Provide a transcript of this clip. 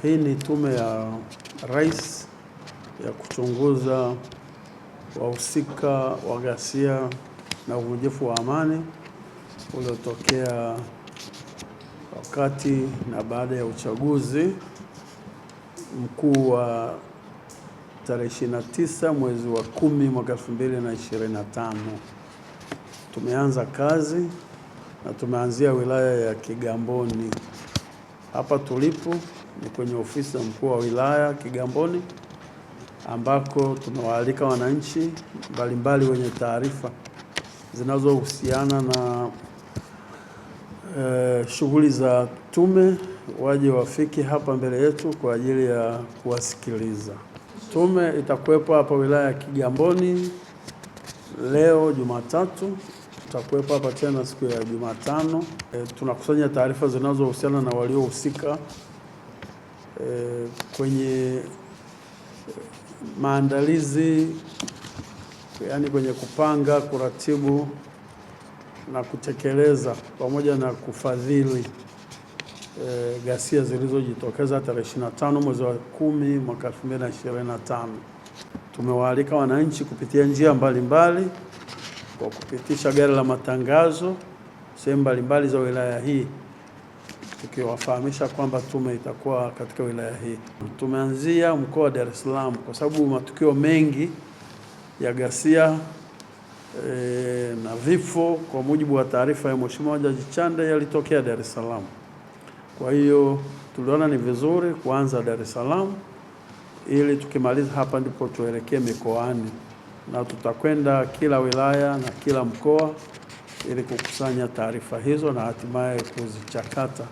Hii ni tume ya Rais ya kuchunguza wahusika wa ghasia na uvunjifu wa amani uliotokea wakati na baada ya uchaguzi mkuu wa tarehe 29 mwezi wa 10 mwaka 2025. Tumeanza kazi na tumeanzia wilaya ya Kigamboni. Hapa tulipo ni kwenye ofisi ya mkuu wa wilaya Kigamboni, ambako tumewaalika wananchi mbalimbali wenye taarifa zinazohusiana na shughuli za tume waje wafiki hapa mbele yetu kwa ajili ya kuwasikiliza. Tume itakuwepo hapa wilaya ya Kigamboni leo Jumatatu, tutakuwepo hapa tena siku ya Jumatano. Tunakusanya taarifa zinazohusiana na waliohusika kwenye maandalizi, yani kwenye kupanga, kuratibu na kutekeleza pamoja na kufadhili ghasia zilizojitokeza tarehe 25 mwezi wa 10 mwaka 2025. Tumewaalika wananchi kupitia njia mbalimbali kwa kupitisha gari la matangazo sehemu mbalimbali za wilaya hii, tukiwafahamisha kwamba tume itakuwa katika wilaya hii. Tumeanzia mkoa wa Dar es Salaam kwa sababu matukio mengi ya ghasia na vifo kwa mujibu wa taarifa ya Mheshimiwa Jaji Chande yalitokea Dar es Salaam. Kwa hiyo tuliona ni vizuri kuanza Dar es Salaam ili tukimaliza hapa ndipo tuelekee mikoani, na tutakwenda kila wilaya na kila mkoa ili kukusanya taarifa hizo na hatimaye kuzichakata